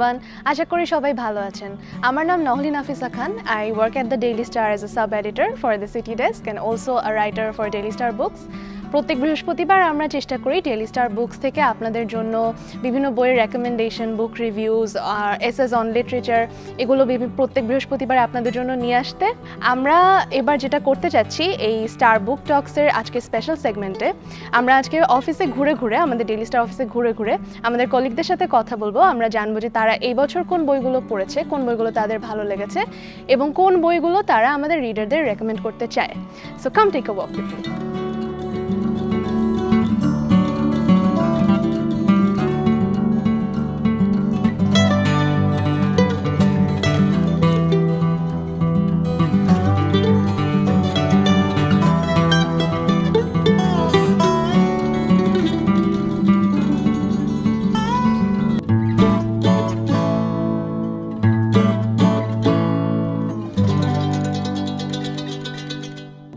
Everyone, আশা করি সবাই ভালো আছেন। আমার নাম নহলি নাফিসা খান। I work at the Daily Star as a sub-editor for the City Desk and also a writer for Daily Star Books. প্রত্যেক বৃহস্পতিবার আমরা চেষ্টা করি ডেইলি স্টার বুকস থেকে আপনাদের জন্য বিভিন্ন বইয়ের রেকমেন্ডেশন, বুক রিভিউজ আর এসেস অন লিটারেচার এগুলো প্রত্যেক বৃহস্পতিবার আপনাদের জন্য নিয়ে আসতে। আমরা এবার যেটা করতে চাচ্ছি এই স্টার বুক টক্সের আজকে স্পেশাল সেগমেন্টে, আমরা আজকে অফিসে ঘুরে ঘুরে, আমাদের ডেইলি স্টার অফিসে ঘুরে ঘুরে আমাদের কলিগদের সাথে কথা বলবো। আমরা জানবো যে তারা এই বছর কোন বইগুলো পড়েছে, কোন বইগুলো তাদের ভালো লেগেছে এবং কোন বইগুলো তারা আমাদের রিডারদের রেকমেন্ড করতে চায়। So come take a walk with me.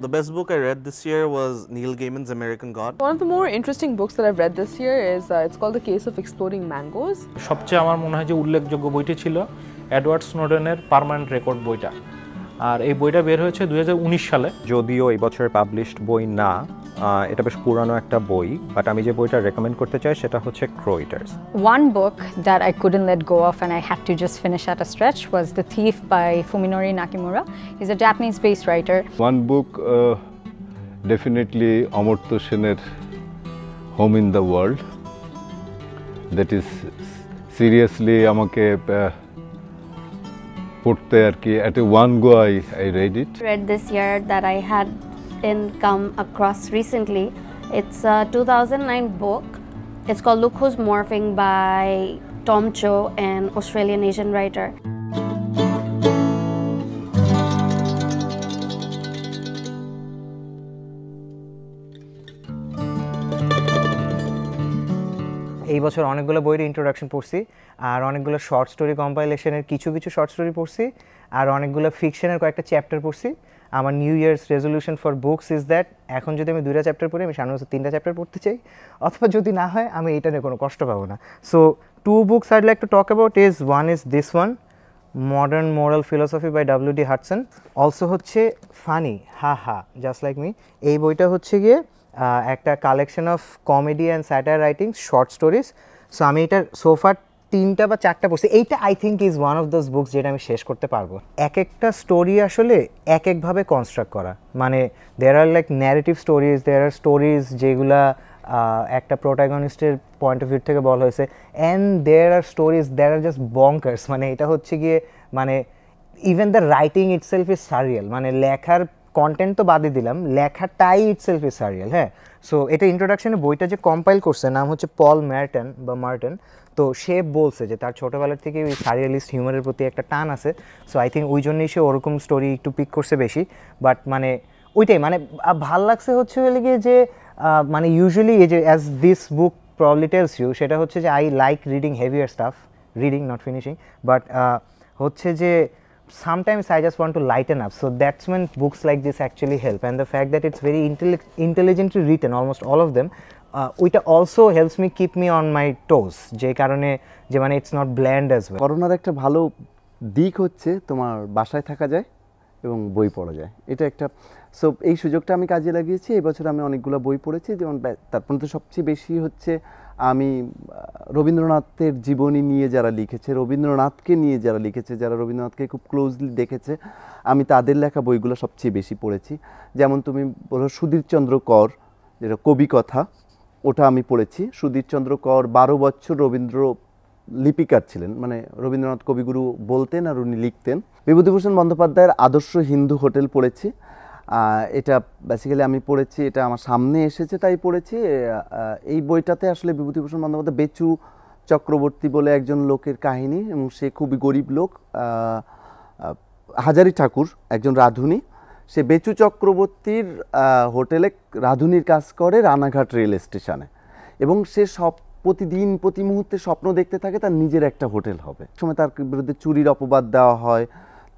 The best book I read this year was Neil Gaiman's American God. One of the more interesting books that I've read this year is it's called The Case of Exploding Mangoes. সবচেয়ে আমার মনে হয় যে উল্লেখযোগ্য বইটি ছিল Edward স্নোডেনের permanent record বইটা। আর এই বইটা বের হয়েছে 2019 সালে। যদিও এই বছরের পাবলিশড বই না, এটা বেশ পুরানো একটা বই, বাট আমি যে বইটা রেকমেন্ড করতে চাই সেটা হচ্ছে ক্রো Eaters. One book that I couldn't let go of and I had to just finish at a stretch was The Thief by Fuminori Nakamura. He's a Japanese-based writer. One book definitely Amartya Sen's Home in the World. That is seriously আমাকে পড়তে আর কি at a one go I read it. Read this year that I hadn't come across recently. It's a 2009 book. It's called Look Who's Morphing by Tom Cho, an Australian Asian writer. এই বছর অনেকগুলো বইয়ের introduction পড়ছি, আর অনেকগুলো short story কম্পাইলেশনের কিছু short story পড়ছি, আর অনেকগুলো ফিকশনের কয়েকটা চ্যাপ্টার পড়ছি। আমার new years resolution for books is that এখন যদি আমি 2টা চ্যাপ্টার পড়ি, আমি সামনে বছর 3টা চ্যাপ্টার পড়তে চাই, অথবা যদি না হয় আমি এটা নিয়ে কোনো কষ্ট পাবো না। So 2 books I'd like to talk about is one is this one, Modern Moral Philosophy by W.D. Hudson. Also হচ্ছে ফানি, হা জাস্ট লাইক মি। এই বইটা হচ্ছে গিয়ে একটা collection of comedy and satire writing, short stories. So আমি এটার সোফার 3টা বা 4টা পড়ছি। এইটা I think is one of those books যেটা আমি শেষ করতে পারবো। এক একটা স্টোরি আসলে একভাবে কনস্ট্রাক্ট করা, মানে there are like narrative stories, there are stories যেগুলা একটা প্রোটাগনিস্টের পয়েন্ট অফ ভিউ থেকে বলা হয়েছে, and there are stories there are just bonkers. মানে এটা হচ্ছে গিয়ে মানে even the writing itself is surreal, মানে লেখার কন্টেন্ট তো বাদই দিলাম, লেখাটাই ইটসেলফ ইজ সারিয়াল। হ্যাঁ, সো এটা ইন্ট্রোডাকশনে বইটা যে কম্পাইল করছে নাম হচ্ছে পল মার্টেন। তো সে বলছে যে তার ছোটোবেলার থেকে ওই সারিয়ালিস্ট হিউমারের প্রতি একটা টান আছে। সো আই থিঙ্ক ওই জন্যই সে ওরকম স্টোরি একটু পিক করছে বেশি। বাট মানে ওইটাই মানে ভাল লাগছে হচ্ছে হলে গিয়ে যে মানে ইউজুয়ালি এই যে as this book probably tells you, সেটা হচ্ছে যে I like reading heavier stuff, reading not finishing, but হচ্ছে যে sometimes I just want to lighten up, so that's when books like this actually help, and the fact that it's very intelligently written, almost all of them, ওইটা also helps me keep me on my toes, যে কারণে যে মানে it's not bland as well. করোনার একটা ভালো দিক হচ্ছে তোমার বাসায় থাকা যায় এবং বই পড়া যায়, এটা একটা। সো এই সুযোগটা আমি কাজে লাগিয়েছি। এই বছর আমি অনেকগুলো বই পড়েছি, যেমন তার মধ্যে সবচেয়ে বেশি হচ্ছে আমি রবীন্দ্রনাথের জীবনী নিয়ে যারা লিখেছে, রবীন্দ্রনাথকে নিয়ে যারা লিখেছে, যারা রবীন্দ্রনাথকে খুব ক্লোজলি দেখেছে, আমি তাদের লেখা বইগুলো সবচেয়ে বেশি পড়েছি। যেমন তুমি বলো সুধীরচন্দ্র কর, যেটা কবি কথা, ওটা আমি পড়েছি। সুধীরচন্দ্র কর 12 বছর রবীন্দ্র লিপিকার ছিলেন, মানে রবীন্দ্রনাথ কবিগুরু বলতেন আর উনি লিখতেন। বিভূতিভূষণ বন্দ্যোপাধ্যায়ের আদর্শ হিন্দু হোটেল পড়েছি। এটা বেসিক্যালি আমি পড়েছি, এটা আমার সামনে এসেছে তাই পড়েছি। এই বইটাতে আসলে বিভূতিভূষণ বন্দ্যোপাধ্যায় বেচু চক্রবর্তী বলে একজন লোকের কাহিনী, এবং সে খুবই গরিব লোক, হাজারি ঠাকুর একজন রাঁধুনি, সে বেচু চক্রবর্তীর হোটেলে রাঁধুনির কাজ করে রানাঘাট রেল স্টেশনে, এবং সে প্রতিদিন প্রতি মুহূর্তে স্বপ্ন দেখতে থাকে তার নিজের একটা হোটেল হবে। সময় তার বিরুদ্ধে চুরির অপবাদ দেওয়া হয়,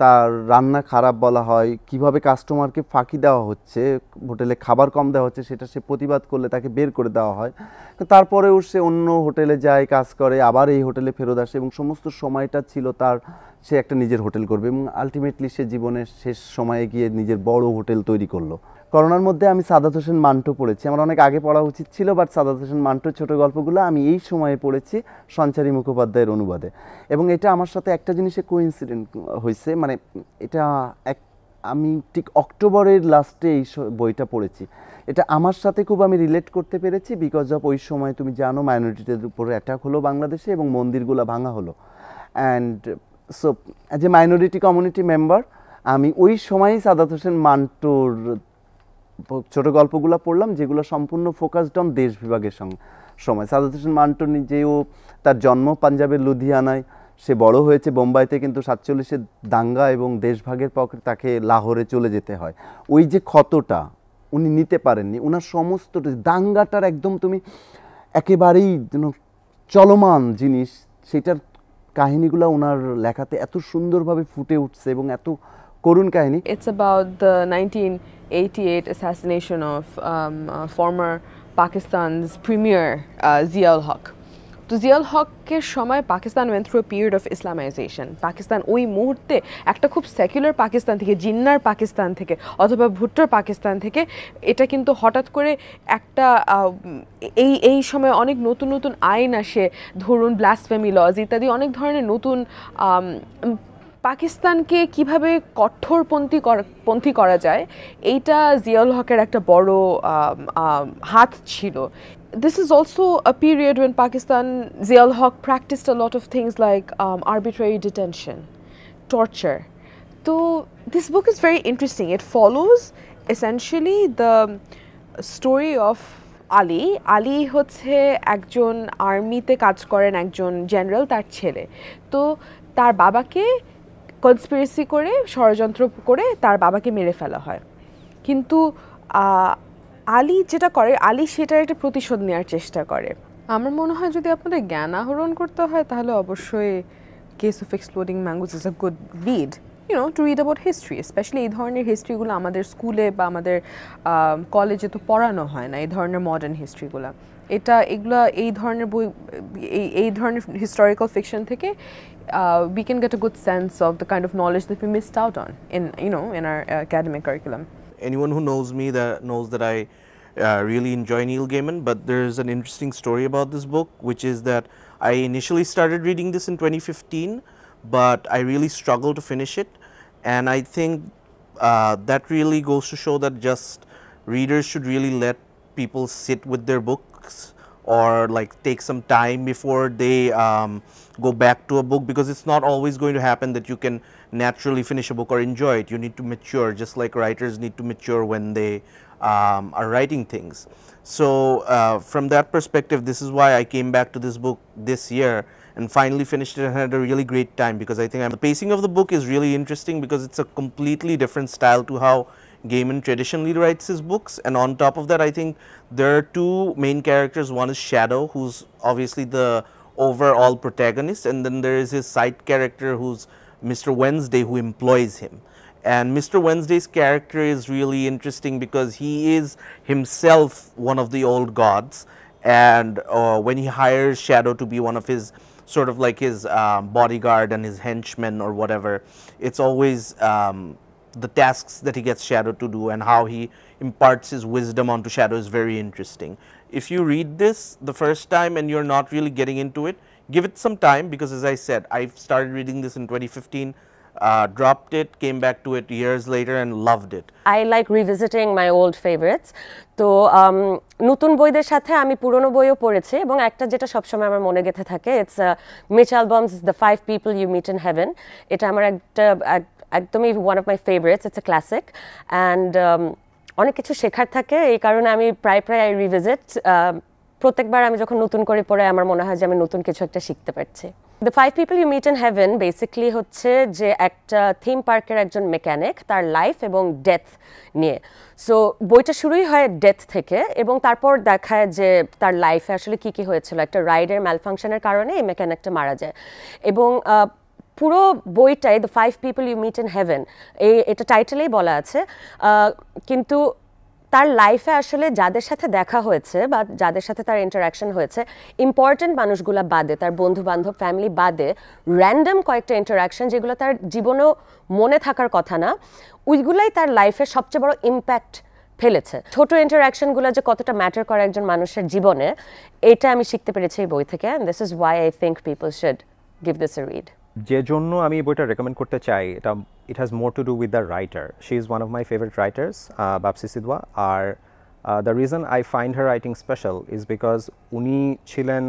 তার রান্না খারাপ বলা হয়, কিভাবে কাস্টমারকে ফাঁকি দেওয়া হচ্ছে, হোটেলে খাবার কম দেওয়া হচ্ছে, সেটা সে প্রতিবাদ করলে তাকে বের করে দেওয়া হয়। তারপরেও সে অন্য হোটেলে যায়, কাজ করে, আবার এই হোটেলে ফেরত আসে এবং সমস্ত সময়টা ছিল তার, সে একটা নিজের হোটেল করবে এবং আলটিমেটলি সে জীবনের শেষ সময়ে গিয়ে নিজের বড় হোটেল তৈরি করলো। করোনার মধ্যে আমি সাদাত হোসেন মান্টো পড়েছি, আমার অনেক আগে পড়া উচিত ছিল, বাট সাদাত হোসেন মান্টোর ছোটো গল্পগুলো আমি এই সময়ে পড়েছি সঞ্চারী মুখোপাধ্যায়ের অনুবাদে। এবং এটা আমার সাথে একটা জিনিসে কোইন্সিডেন্ট হয়েছে, মানে এটা আমি ঠিক অক্টোবরের লাস্টে এই বইটা পড়েছি। এটা আমার সাথে খুব আমি রিলেট করতে পেরেছি, বিকজ অফ ওই সময় তুমি জানো মাইনরিটিদের উপরে অ্যাটাক হলো বাংলাদেশে এবং মন্দিরগুলো ভাঙা হলো। And so as a minority community member আমি ওই সময়ই সাদাত হোসেন মান্টোর ছোটো গল্পগুলো পড়লাম, যেগুলো সম্পূর্ণ ফোকাসড অন দেশ বিভাগের সময়। সাদাত হোসেন মান্টো নিজেও, তার জন্ম পাঞ্জাবের লুধিয়ানায়, সে বড় হয়েছে বোম্বাইতে, কিন্তু 47-এর দাঙ্গা এবং দেশভাগের পক্ষে তাকে লাহোরে চলে যেতে হয়। ওই যে ক্ষতটা উনি নিতে পারেননি, ওনার সমস্ত দাঙ্গাটার একদম তুমি একেবারেই চলমান জিনিস, সেটার কাহিনীগুলো ওনার লেখাতে এত সুন্দরভাবে ফুটে উঠছে এবং এত করুণ কাহিনী। It's about the 1988 assassination of former Pakistan's premier Zia-ul Haq. তো জিয়াউল হকের সময় Pakistan went through a period of Islamisation. Pakistan ওই মুহূর্তে একটা খুব সেকুলার পাকিস্তান থেকে, জিন্নার পাকিস্তান থেকে অথবা ভুট্টোর পাকিস্তান থেকে, এটা কিন্তু হঠাৎ করে একটা এই সময় অনেক নতুন নতুন আইন আসে, ধরুন ব্লাসফেমি লজ ইত্যাদি, অনেক ধরনের নতুন পাকিস্তানকে কিভাবে কঠোরপন্থী করা যায়, এইটা জিয়াউল হকের একটা বড় হাত ছিল। This is also a period when Zia-ul Haq practiced a lot of things like arbitrary detention, torture. So this book is very interesting. It follows essentially the story of Ali. Ali হচ্ছে একজন আর্মিতে কাজ করেন, একজন general, তার ছেলে। তো তার বাবাকে কনস্পিরেসি করে, ষড়যন্ত্র করে তার বাবাকে মেরে ফেলা হয়। কিন্তু আলী যেটা করে, আলী সেটার একটা প্রতিশোধ নেওয়ার চেষ্টা করে। আমার মনে হয় যদি আপনাদের জ্ঞান আহরণ করতে হয় তাহলে অবশ্যই case of exploding mangoes is a good read, to read about history, specially এই ধরনের হিস্ট্রিগুলো আমাদের স্কুলে বা আমাদের কলেজে তো পড়ানো হয় না, এই ধরনের মডার্ন হিস্ট্রিগুলো। এই ধরনের বই, এই ধরনের হিস্টোরিক্যাল ফিকশন থেকে we can get a good sense of the kind of knowledge that we missed out on in our academic curriculum. Anyone who knows me knows that I really enjoy Neil Gaiman, but there's an interesting story about this book, which is that I initially started reading this in 2015, but I really struggled to finish it, and I think that really goes to show that just readers should really let people sit with their books, or like take some time before they go back to a book, because it's not always going to happen that you can naturally finish a book or enjoy it. You need to mature, just like writers need to mature when they are writing things. So from that perspective, this is why I came back to this book this year and finally finished it and had a really great time, because I think the pacing of the book is really interesting because it's a completely different style to how Gaiman traditionally writes his books. And on top of that, I think there are two main characters. One is Shadow, who's obviously the overall protagonist, and then there is his side character who's Mr. Wednesday, who employs him. And Mr. Wednesday's character is really interesting because he is himself one of the old gods, and when he hires Shadow to be one of his sort of like his bodyguard and his henchmen or whatever, it's always the tasks that he gets Shadow to do, and how he imparts his wisdom onto Shadow is very interesting. If you read this the first time and you're not really getting into it, give it some time, because as I said, I started reading this in 2015, dropped it, came back to it years later and loved it. I like revisiting my old favorites. তো নতুন বইদের সাথে আমি পুরনো বইও পড়েছি, এবং একটা যেটা সবসময় আমার মনে গেঁথে থাকে, it's Mitch Albom's the 5 people you meet in heaven. এটা আমার একদমই one of my favourites, it's a classic, and অনেক কিছু শেখার থাকে, এই কারণে আমি প্রায় আই রিভিজিট। প্রত্যেকবার আমি যখন নতুন করে পড়ে আমার মনে হয় যে আমি নতুন কিছু একটা শিখতে পারছি। The 5 people you meet in heaven basically হচ্ছে যে একটা থিম পার্কের একজন মেকানিক, তার লাইফ এবং ডেথ নিয়ে। সো বইটা শুরুই হয় ডেথ থেকে, এবং তারপর দেখায় যে তার লাইফে আসলে কী কী হয়েছিল। একটা রাইডের ম্যালফাংশনের কারণে এই মেকানিকটা মারা যায়, এবং পুরো বইটাই the 5 people you meet in heaven এটা টাইটেলেই বলা আছে, কিন্তু তার লাইফে আসলে যাদের সাথে দেখা হয়েছে বা যাদের সাথে তার ইন্টারাকশন হয়েছে, ইম্পর্টেন্ট মানুষগুলো বাদে, তার বন্ধু বান্ধব ফ্যামিলি বাদে, র্যান্ডম কয়েকটা ইন্টারাকশন যেগুলো তার জীবনেও মনে থাকার কথা না, ওইগুলাই তার লাইফে সবচেয়ে বড় ইম্প্যাক্ট ফেলেছে। ছোট ইন্টারাকশনগুলো যে কতটা ম্যাটার করে একজন মানুষের জীবনে, এটা আমি শিখতে পেরেছি এই বই থেকে, and this is why I think people should give this a read. যে জন্য আমি এই বইটা রেকমেন্ড করতে চাই, এটা it has more to do with the writer. She is one of my favourite writers, Bapsi Sidhwa. আর the reason I find her writing special is because উনি ছিলেন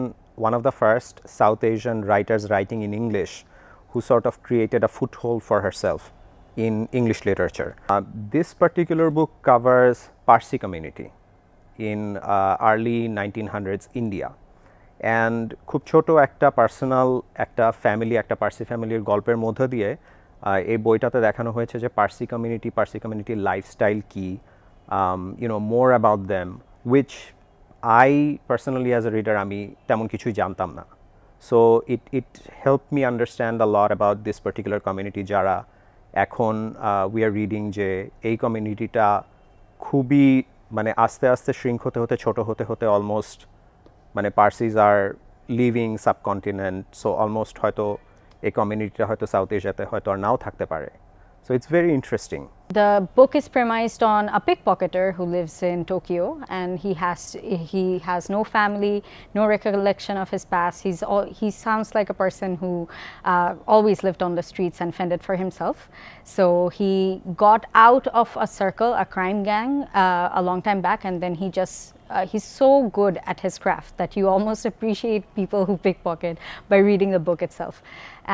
one of the first South Asian writers writing in English who sort of created a foothold for herself in English literature. This particular book covers Parsi community in early 1900s India. And খুব ছোট একটা personal একটা family, একটা পার্সি ফ্যামিলির গল্পের মধ্য দিয়ে এই বইটাতে দেখানো হয়েছে যে পার্সি কমিউনিটির লাইফস্টাইল কি, more about them, which I personally as a reader আমি তেমন কিছুই জানতাম না। So it helped me understand a lot about this particular community যারা এখন we are reading যে এই কমিউনিটিটা খুবই মানে আস্তে আস্তে shrink হতে ছোট হতে অলমোস্ট মানে Parsis are leaving subcontinent, so almost হয়তো এই কমিউনিটিটা হয়তো সাউথ এশিয়াতে হয়তো আর নাও থাকতে পারে। So it's very interesting. The book is premised on a pickpocketer who lives in Tokyo, and he has no family, no recollection of his past. He sounds like a person who always lived on the streets and fended for himself. So he got out of a circle, a crime gang, a long time back, and then he just he's so good at his craft that you almost appreciate people who pickpocket by reading the book itself.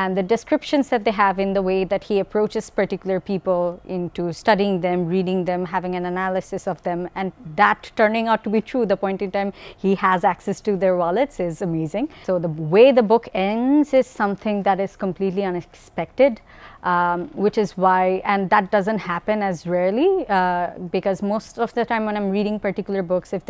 And the descriptions that they have in the way that he approaches particular people into studying them, reading them, having an analysis of them, and that turning out to be true, the point in time he has access to their wallets, is amazing. So the way the book ends is something that is completely unexpected, which is why, and that doesn't happen as rarely, because most of the time when I'm reading particular books, if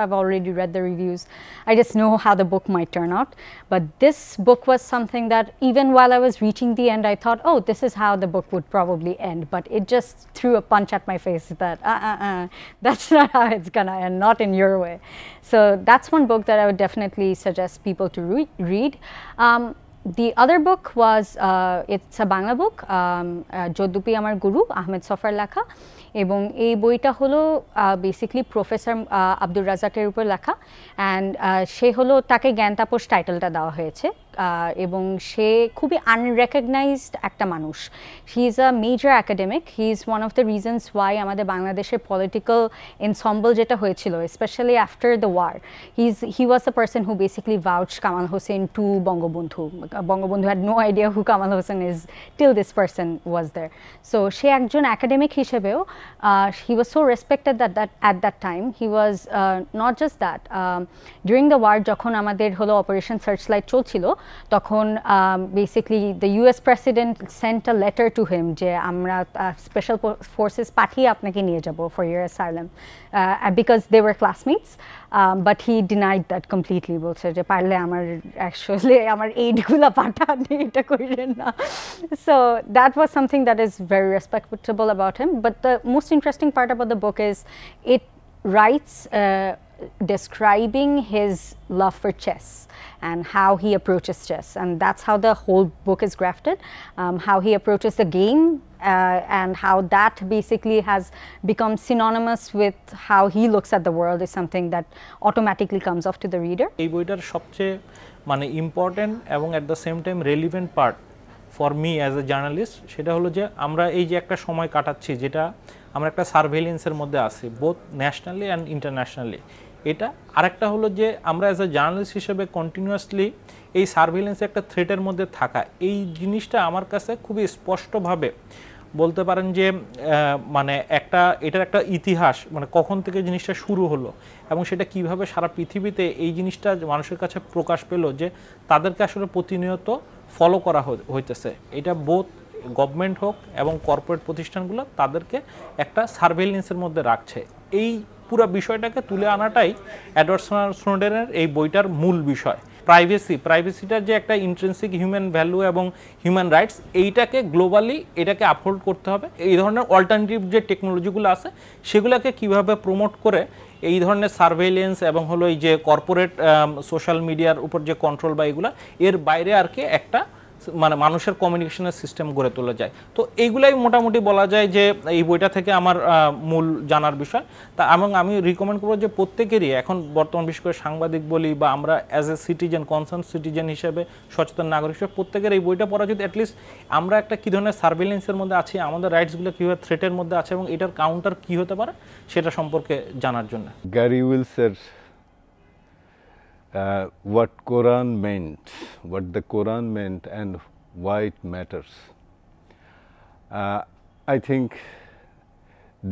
I've already read the reviews, I just know how the book might turn out. But this book was something that even while I was reaching the end, I thought, oh, this is how the book would probably end. But it just threw a punch at my face that, that's not how it's gonna end, not in your way. So that's one book that I would definitely suggest people to read. The other book was, it's a Bangla book, Jodupi Amar Guru, Ahmed Safar লেখা, এবং এই বইটা হলো basically professor Abdur রাজাকের উপর লেখা, and সে হলো, তাকে জ্ঞান তাপস টাইটেলটা দেওয়া হয়েছে, এবং সে খুবই আনরেকগনাইজড একটা মানুষ। He is a major academic, he is one of the reasons why আমাদের বাংলাদেশের পলিটিক্যাল এনসম্বল যেটা হয়েছিল, specially after the war, he was the person who basically vouch Kamal Hossain to Bangabandhu. Bangabandhu had no idea who Kamal Hossain is till this person was there. So সে একজন academic হিসেবেও he was so respected at that time. He was not just that, during the war যখন আমাদের হলো operation searchlight চলছিল, তখন basically the US president sent a letter to him যে আমরা স্পেশাল ফোর্সেস পাঠিয়ে আপনাকে নিয়ে যাব for your asylum, because they were classmates, but he denied that completely. বলছে যে পারলে আমার অ্যাকচুয়ালি আমার এইডগুলো পাঠান, এটা করেন না। So that was something that is very respectable about him. But the most interesting part about the book is it writes describing his love for chess and how he approaches chess, and that's how the whole book is grafted, how he approaches the game, and how that basically has become synonymous with how he looks at the world is something that automatically comes off to the reader. এই বইটার সবচেয়ে মানে important এবং at the same time relevant part for me as a journalist, সেটা হলো যে আমরা এই যে একটা সময় কাটাচ্ছি, যেটা আমরা একটা সার্ভেইলেন্সের মধ্যে আছি বোথ ন্যাশনালি অ্যান্ড ইন্টারন্যাশনালি, এটা আরেকটা হলো যে আমরা অ্যাজ এ জার্নালিস্ট হিসেবে কন্টিনিউয়াসলি এই সার্ভেইলেন্সের একটা থ্রেটের মধ্যে থাকা, এই জিনিসটা আমার কাছে খুবই স্পষ্টভাবে বলতে পারেন যে মানে এটার একটা ইতিহাস, মানে কখন থেকে জিনিসটা শুরু হলো এবং সেটা কিভাবে সারা পৃথিবীতে এই জিনিসটা মানুষের কাছে প্রকাশ পেল যে তাদেরকে আসলে প্রতিনিয়ত ফলো করা হইতেছে। এটা বোথ গভর্নমেন্ট হোক এবং কর্পোরেট প্রতিষ্ঠানগুলো তাদেরকে একটা সার্ভেইলেন্সের মধ্যে রাখছে। এই পুরো বিষয়টাকে তুলে আনাটাই এডওয়ার্ড স্নোডেনের এই বইটার মূল বিষয়। প্রাইভেসিটার যে একটা ইন্ট্রিনসিক হিউম্যান ভ্যালু এবং হিউম্যান রাইটস, এইটাকে গ্লোবালি এটাকে আপহোল্ড করতে হবে। এই ধরনের অল্টারনেটিভ যে টেকনোলজিগুলো আছে সেগুলোকে কিভাবে প্রমোট করে এই ধরনের সার্ভেইলেন্স এবং হলো এই যে কর্পোরেট সোশ্যাল মিডিয়ার উপর যে কন্ট্রোল বা এগুলা, এর বাইরে আর কি একটা মানে মানুষের কমিউনিকেশনের সিস্টেম গড়ে তোলা যায়। তো এইগুলাই মোটামুটি বলা যায় যে এই বইটা থেকে আমার মূল জানার বিষয়। তা এবং আমি রিকমেন্ড করবো যে প্রত্যেকেরই এখন বর্তমান বিশেষ করে সাংবাদিক বলি বা আমরা as a citizen, concern citizen হিসেবে, সচেতন নাগরিক হিসেবে প্রত্যেকের এই বইটা পড়া যদি অ্যাটলিস্ট আমরা একটা কী ধরনের সার্ভেলেন্সের মধ্যে আছি, আমাদের রাইটসগুলো কীভাবে থ্রেটের মধ্যে আছে এবং এটার কাউন্টার কী হতে পারে সেটা সম্পর্কে জানার জন্য। গ্যারি উইলসের what Quran meant, what the Quran meant and why it matters. I think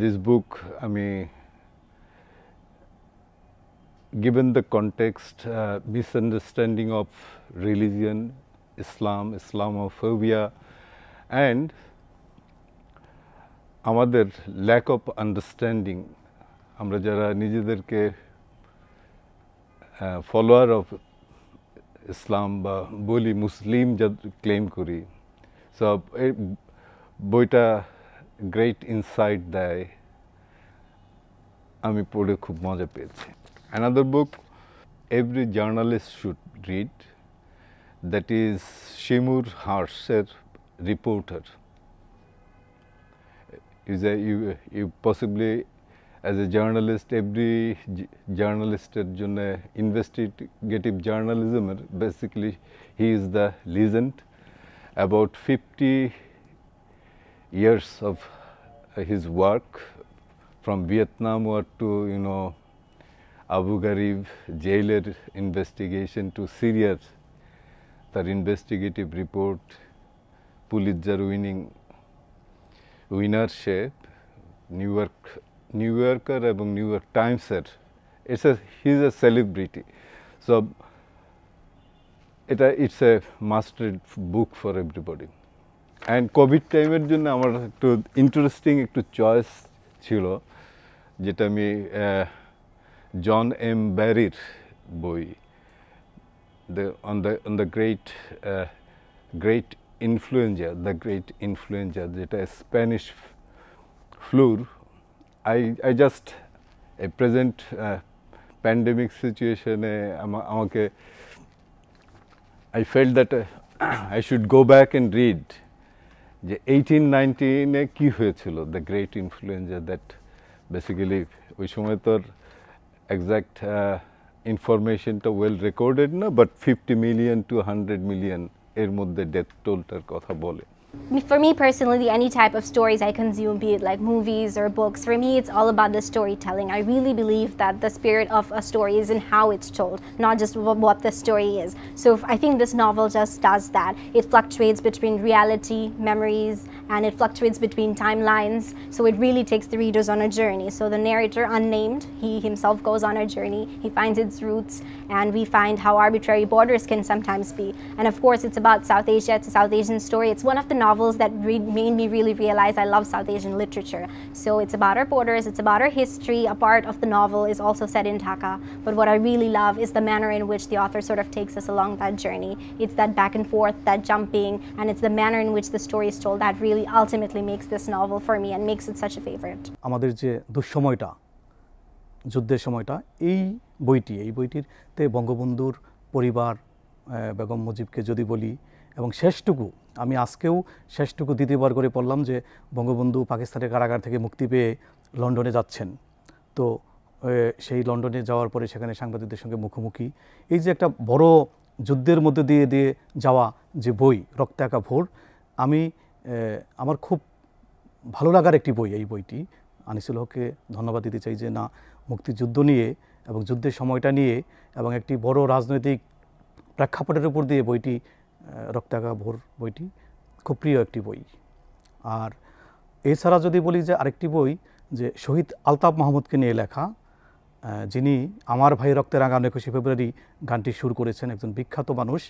this book, I mean, given the context, misunderstanding of religion, Islam, Islamophobia, and আমাদের lack of understanding, আমরা যারা নিজেদেরকে ফলোয়ার অফ ইসলাম বা বলি মুসলিম যা claim করি, সব এই বইটা গ্রেট ইনসাইট দেয়, আমি পড়ে খুব মজা পেয়েছি। Another book every journalist should read, that is Seymour হার্সের reporter. Is you possibly as a journalist, every journalisted jonne investigative journalism, basically he is the legend. About 50 years of his work, from Vietnam War to Abu Ghraib jailer investigation to Syria, tar investigative report, Pulitzer winnership, New Yorker এবং New York Times-এর, he is a celebrity. So it's a must-read book for everybody. And COVID টাইমের জন্য আমার একটু interesting একটু choice ছিল, যেটা আমি জন M ব্যারির বই, on the great influenza, যেটা Spanish floor. I just a present pandemic situation, I felt that I should go back and read যে 1819 কি হয়েছিল, the great influenza, that basically ওই সময় তোর exact ইনফরমেশনটা ওয়েল রেকর্ডেড না, বাট 50 million to 100 million এর মধ্যে ডেথ টোলটার কথা বলে। For me personally, any type of stories I consume, be it like movies or books, for me it's all about the storytelling. I really believe that the spirit of a story is in how it's told, not just what the story is. So I think this novel just does that. It fluctuates between reality, memories, and it fluctuates between timelines. So it really takes the readers on a journey. So the narrator, unnamed, he himself goes on a journey. He finds its roots, and we find how arbitrary borders can sometimes be. And of course, it's about South Asia. It's a South Asian story. It's one of the novels that made me really realize I love South Asian literature. So it's about our borders, it's about our history. A part of the novel is also set in Dhaka. But what I really love is the manner in which the author sort of takes us along that journey. It's that back and forth, that jumping, and it's the manner in which the story is told that really ultimately makes this novel for me and makes it such a favorite. আমাদের যে দুঃসময়টা, যুদ্ধের সময়টা, এই বইটিতে বঙ্গবন্ধুর পরিবার, বেগম মুজিবকে যদি বলি, এবং শেষটুকু আমি আজকেও শেষটুকু দ্বিতীয়বার করে পড়লাম যে বঙ্গবন্ধু পাকিস্তানের কারাগার থেকে মুক্তি পেয়ে লন্ডনে যাচ্ছেন। তো সেই লন্ডনে যাওয়ার পরে সেখানে সাংবাদিকদের সঙ্গে মুখোমুখি, এই যে একটা বড় যুদ্ধের মধ্যে দিয়ে যাওয়া যে বই, রক্তে আঁকা ভোর, আমার খুব ভালো লাগার একটি বই এই বইটি। আনিসুল হককে ধন্যবাদ দিতে চাই যে না, মুক্তিযুদ্ধ নিয়ে এবং যুদ্ধের সময়টা নিয়ে এবং একটি বড় রাজনৈতিক প্রেক্ষাপটের উপর দিয়ে বইটি, রক্তে আঁকা ভোর বইটি খুব প্রিয় একটি বই। আর এছাড়া যদি বলি যে আরেকটি বই, যে শহীদ আলতাফ মাহমুদকে নিয়ে লেখা, যিনি আমার ভাই রক্তে রাঙানো 21শে ফেব্রুয়ারি গানটি সুর করেছেন, একজন বিখ্যাত মানুষ।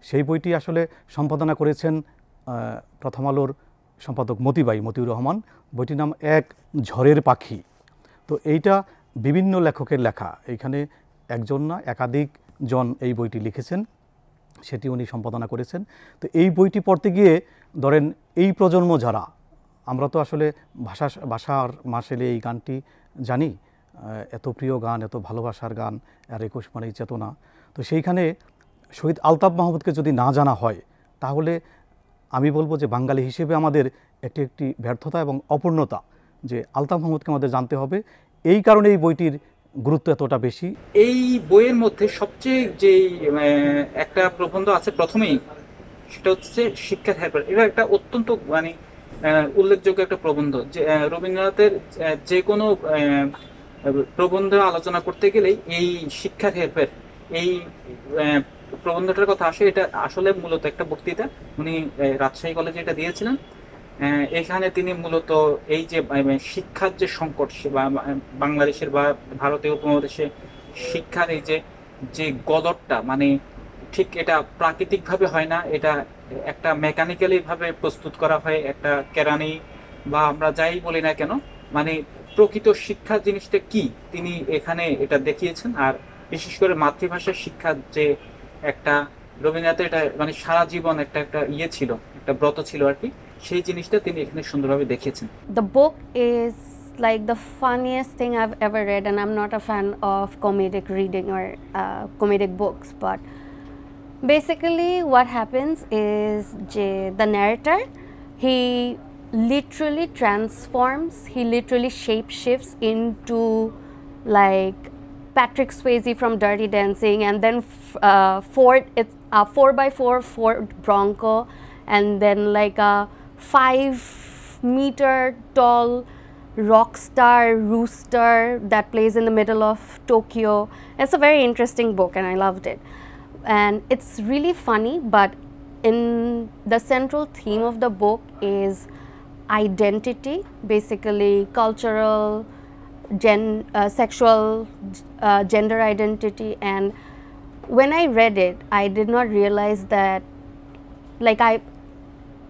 সেই বইটি আসলে সম্পাদনা করেছেন প্রথম আলোর সম্পাদক মতিউর রহমান। বইটির নাম এক ঝড়ের পাখি। তো এইটা বিভিন্ন লেখকের লেখা, এইখানে একজন না একাধিক জন এই বইটি লিখেছেন, সেটি উনি সম্পাদনা করেছেন। তো এই বইটি পড়তে গিয়ে ধরেন এই প্রজন্ম যারা, আমরা তো আসলে ভাষার মাসেলে এই গানটি জানি, এত প্রিয় গান, এত ভালোবাসার গান, আর 21 মানেই চেতনা। তো সেইখানে শহীদ আলতাফ মাহমুদকে যদি না জানা হয় তাহলে আমি বলবো যে বাঙালি হিসেবে আমাদের একটি ব্যর্থতা এবং অপূর্ণতা, যে আলতাফ মাহমুদকে আমাদের জানতে হবে। এই কারণে এই বইটির গুরুত্ব এতটা বেশি। এই বইয়ের মধ্যে সবচেয়ে যে একটা প্রবন্ধ আছে প্রথমেই, সেটা হচ্ছে শিক্ষা হেল্পার। এটা একটা অত্যন্ত মানে উল্লেখযোগ্য একটা প্রবন্ধ। যে রবীন্দ্রনাথের যে কোনো প্রবন্ধ আলোচনা করতে গেলেই এই শিক্ষার হেল্পের এই প্রবন্ধটার কথা আসে। এটা আসলে মূলত একটা বক্তৃতা, উনি রাজশাহী কলেজে এটা দিয়েছিলেন। এখানে তিনি মূলত এই যে শিক্ষার যে সংকট বা বাংলাদেশের বা ভারতীয় উপমহাদেশে শিক্ষার এই যে গদরটা, মানে ঠিক এটা প্রাকৃতিকভাবে হয় না, এটা একটা মেকানিক্যালি ভাবে প্রস্তুত করা হয়, একটা কেরানি বা আমরা যাই বলি না কেন, মানে প্রকৃত শিক্ষা জিনিসটা কি তিনি এখানে এটা দেখিয়েছেন। আর বিশেষ করে মাতৃভাষার শিক্ষার যে একটা রবীন্দ্রনাথের এটা মানে সারা জীবন একটা ইয়ে ছিল, একটা ব্রত ছিল আর কি, সেই জিনিসটা তিনি এখানে সুন্দরভাবে দেখিয়েছেন। The book is like the funniest thing I've ever read, and I'm not a fan of comedic reading or comedic books, but basically what happens is the narrator, he literally transforms, he literally shapeshifts into like Patrick Swayze from Dirty Dancing, and then Ford, it's a 4x4 Ford Bronco, and then like a 5-meter tall rock star rooster that plays in the middle of Tokyo. It's a very interesting book and I loved it. And it's really funny, but in the central theme of the book is identity, basically cultural, sexual, gender identity. And when I read it, I did not realize that, like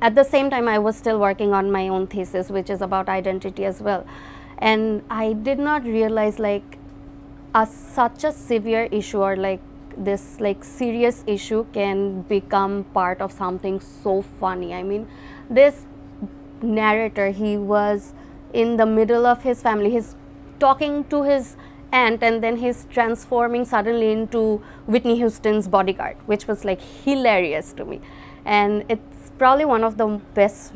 at the same time I was still working on my own thesis, which is about identity as well. And I did not realize like such a severe issue, or like this like serious issue, can become part of something so funny. I mean, this narrator, he was in the middle of his family, he's talking to his aunt, and then he's transforming suddenly into Whitney Houston's bodyguard, which was like hilarious to me. And it's probably one of the best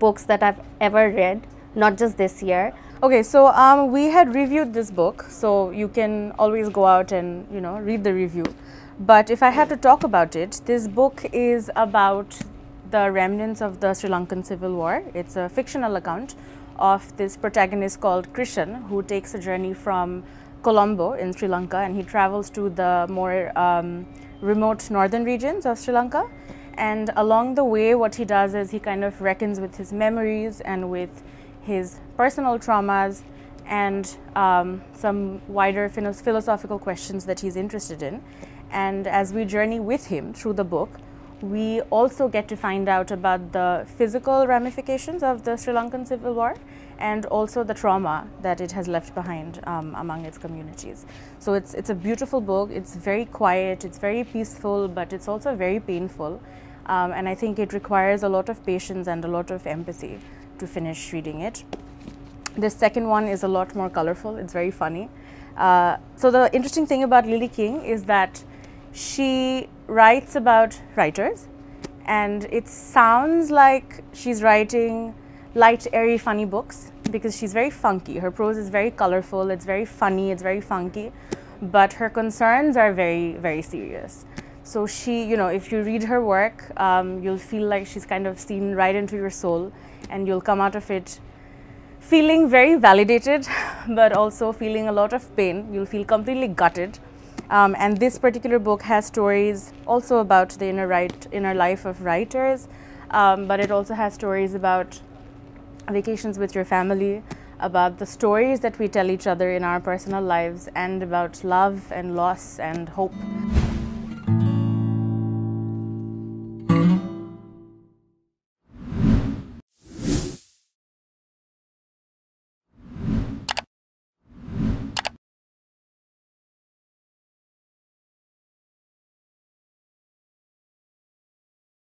books that I've ever read, not just this year. Okay, so we had reviewed this book, so you can always go out and read the review. But if I had to talk about it, this book is about the remnants of the Sri Lankan Civil War. It's a fictional account of this protagonist called Krishan, who takes a journey from Colombo in Sri Lanka, and he travels to the more remote northern regions of Sri Lanka. And along the way, what he does is he kind of reckons with his memories and with his personal traumas and some wider philosophical questions that he's interested in. And as we journey with him through the book, we also get to find out about the physical ramifications of the Sri Lankan Civil War, and also the trauma that it has left behind among its communities. So it's a beautiful book. It's very quiet, it's very peaceful, but it's also very painful. And I think it requires a lot of patience and a lot of empathy to finish reading it. This second one is a lot more colorful. It's very funny. So the interesting thing about Lily King is that she writes about writers, and it sounds like she's writing light, airy, funny books because she's very funky. Her prose is very colorful, it's very funny, it's very funky, but her concerns are very, very serious. So she, if you read her work, you'll feel like she's kind of seen right into your soul, and you'll come out of it feeling very validated, but also feeling a lot of pain. You'll feel completely gutted. And this particular book has stories also about the inner life of writers, but it also has stories about vacations with your family, about the stories that we tell each other in our personal lives, and about love and loss and hope.